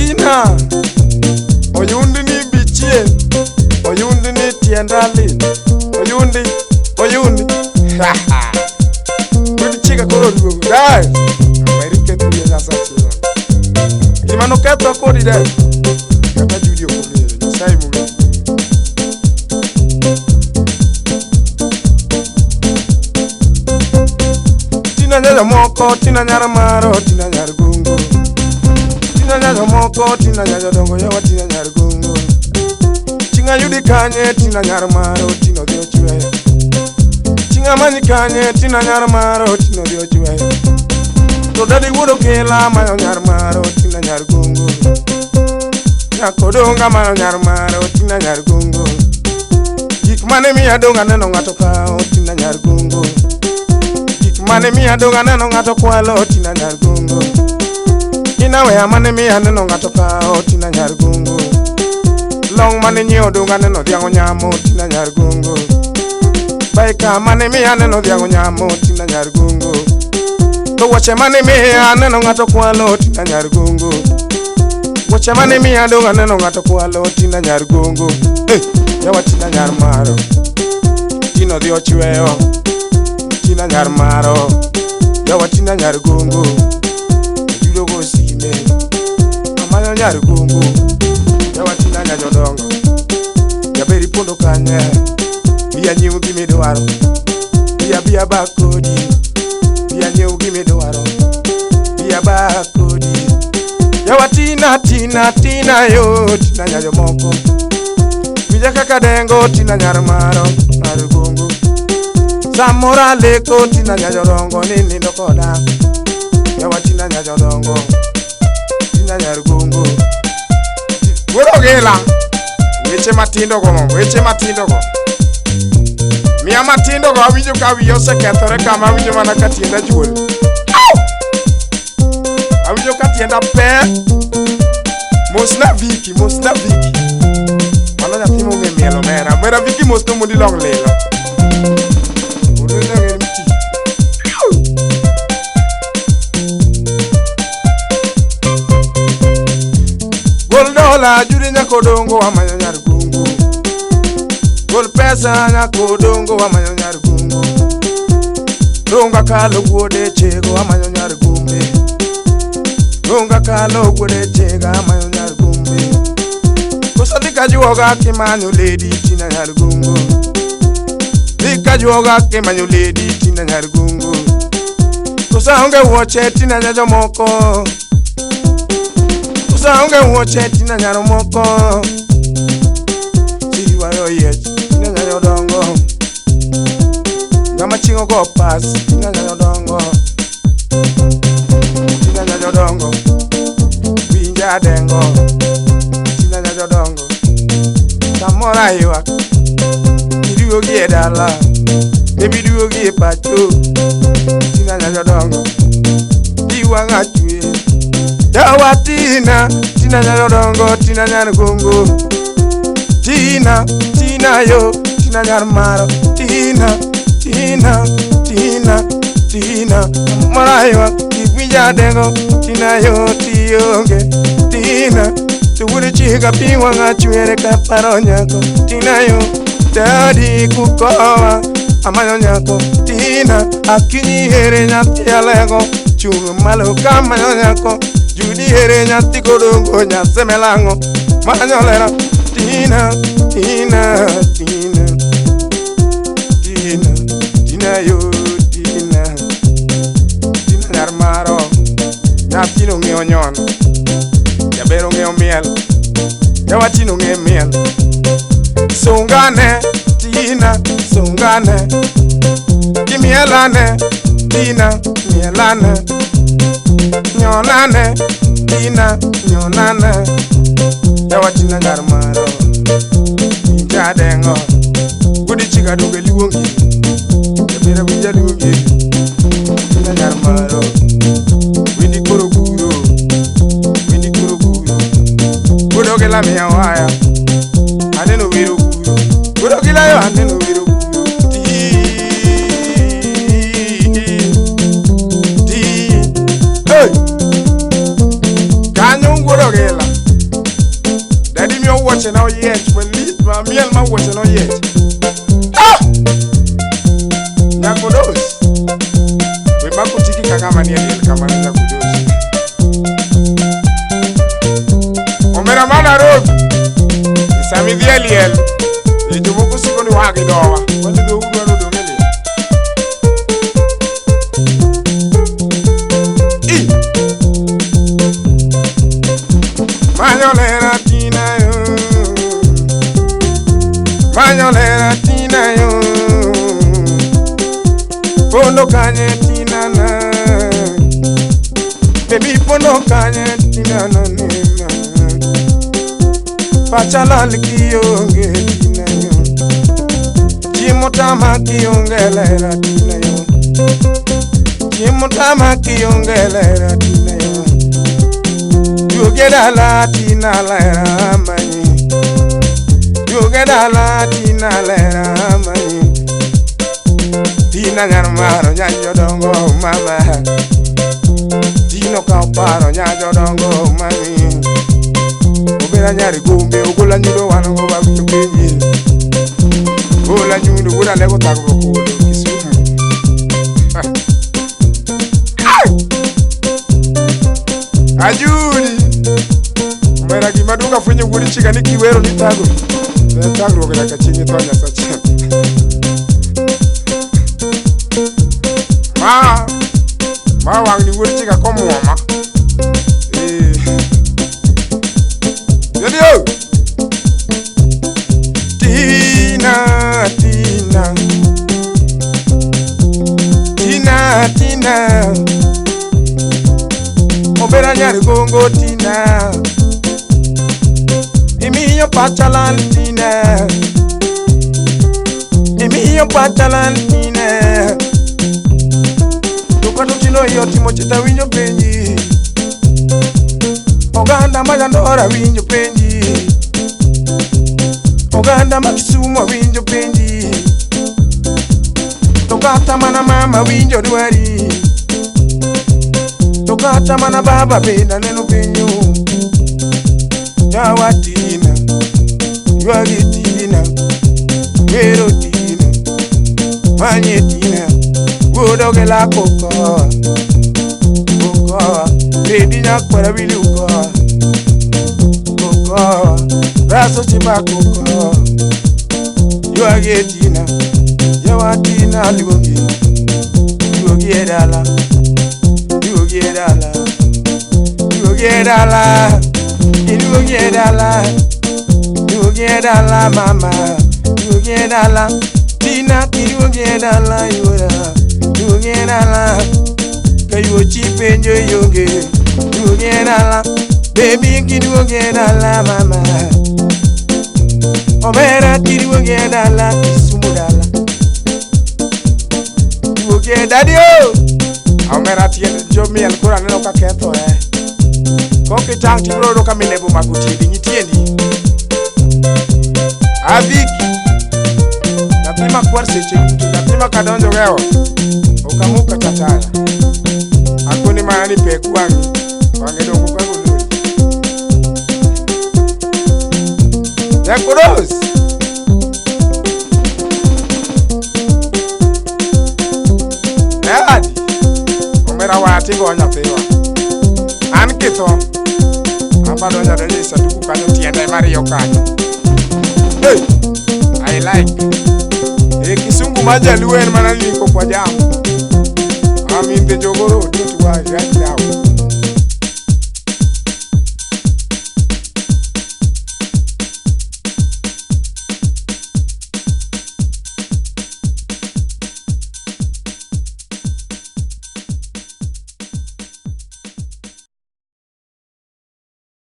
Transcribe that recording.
tina oyundi ni bichie oyundi ni tiendali oyundi Kudi chica koro dugo guys Amerike tuye na sachi Imano keto kodi de Kata judio kodi Sai mugi Tina nyara moko Tina nyara maro Tina nyara gungo Tina nyara moko Tina nyara dongo Yawa tina nyara gungo Chinga yudi kanye Tina nyara maro Tina dio chwe Chinga mani kanye Tina nyara maro Tina dio chwe To dadi wudo kela Mayo nyara maro Tina nyara gungo Nyakodonga mayo nyara maro Tina nyara gungo Gik mane miya donga neno ngato kao Tina nyara gungo Mane miya donga neno ngato kwalo Tina nyar gungo Inawe mane miya neno ngato kao Tina nyar gungo Long mane nyeo donga neno diango nyamo Tina nyar gungo Baika mane miya neno diango nyamo Tina nyar gungo To wache mane miya neno ngato kwalo Tina nyar gungo Wache mane miya donga neno ngato kwalo Tina nyar gungo Yawa tina nyar maro Tino dio chweo Tina nyar maro Yawa tina nyar gungo Judo go sime Amayo nyar gungo Yawa tina nyar jodongo Yaberi pondo kanye Bia nyiu gimi doaro Bia bakodi Bia nyiu gimi doaro Bia bakodi Yawa tina yo Tina nyar jomoko Bija kaka dengo Tina nyar maro Nyar gungo Samora leko tina nyajorongo nini dokoda Yawa tina nyajorongo Tina nyarugungo Wero gela Weche matindo go Mia matindo go awijo kawi yose kethore kama awijo mana katienda juol Awijo katienda pe Mosna viki Mana nyatimo nge mielo mera Mera viki mosno mundi long lelo Goldola juri nyakodongo amayo nyar gungo Gol pesa nyakodongo amayo nyar gungo Ronga kalo guode chego amayo nyar gumbe Ronga kalo guode chega amayo nyar gumbe Kusandika juoga kimanyo lady tina nyar gungo Dika juoga kimanyo lady tina nyar gungo Kusange woche tina nyajo moko Kusange woche tina nyaro moko Siwa yo yech tina nyajo dongo Gama chingo go pass tina nyajo dongo Tina nyajo dongo Binja dengo Tina nyajo dongo Samora iwa Iduo gie dala Baby duo gie pacho Tina nyajo dongo Iwa ngachwe Yawa tina nyajo dongo Tina nyar gungo Tina yo Tina nyar maro Tina Maraiwa Kipija dengo Tina yo tiyonge Tina Tuwuri chiga piwa ngachwere kaparo nyako Tina yo Daddy kukowa Amayo nyako Tina Akinyi here nyati alego Churu malo kama nyako Judi here nyati kodongo nyase melango Manyolera Tina yo Tina nyar maro Nyati no ngeo nyon Yabero ngeo miel Yawa tino ngeo miel Sungane Tina sungane Kimielane Tina mielane Nyonane Tina nyonane Yawa tina nyar maro Inja dengo Gudi chiga dunge liwongi Yabira winja liwongi Tina nyar maro Windi kuro guro Gudo gila miya waya Aneno wiro guro Gudo gila yo aneno wiro guro Hey Kanyo gudo gila wache na oyech welit ma miel ma wache na oyech. Nyakodos we bako tiki kaka mani aliel kama na nyakodos. Omera mana road isami di aliel ijubuku siko ni wagi dowa wani do udu anu do ngeli. Mañolera tina yo, mañolera tina yo, pondo kanye tina na, baby pondo kanye tina na nena, pachala likionge tina yo, jimutama kiongelera tina yo, jimutama kiongelera tina yo. You get a Latina lera mani. You get a Latina lera mani. Tina garmaro nyanyo dongo mama. Tino kauparo nyanyo dongo mami. Ubera nyari gumbe ugula nyudo wanango babitu kenyi. Ugula nyudo gula lego takro kudo kisumu. Ajuri Mera kimaduka fwenye wuri chika ni kiwero ni tago. Tago kila kachingi tonya sacha. Ma wangi wuri chika komu wama. Yadio Tina Tina Tina Tina Obera nyari gongo Tina Imiyo pachalantina Imiyo pachalantina Tukatu chino yoti mochita winyo penji Oganda magandora winyo penji Oganda makisumo winyo penji Tokata mana mama winyo duwari Tokata mana baba benda neno penyo Yawa Tina, Yuagi Tina, Wero Tina, Manye Tina, Wodoge la Cocoa, Cocoa, Lady Nakwara Willy Cocoa, Cocoa, Raso Chiba Cocoa, Yuagi Tina, Yawa Tina, Lugi, Yugi Edala, Yugi Edala, Yugi Edala. You get a la mama, you get a la Tina, you get a la, you get a la, you cheap and you get a la, baby, you get a la mama. Omera, you get a la, Sumudala, you get daddy. Omera, you me and Koran no cacato, Koke tanki bro doka minebo makuti nyitiendi Aviki Napima kwarse chetu Napima kadonjo wewa Okamuka tataya Akuni maani peku wangi Wangedo kukangu nuri Yakuros Neadi Umera watingo wanyapewa Ankito Ambado nyadani satuku kanyo tiende Mario kanyo. Hey, I like Kisungu maja luwen manali niko kwa jamu. I'm in the Jogoro, don't worry, right now.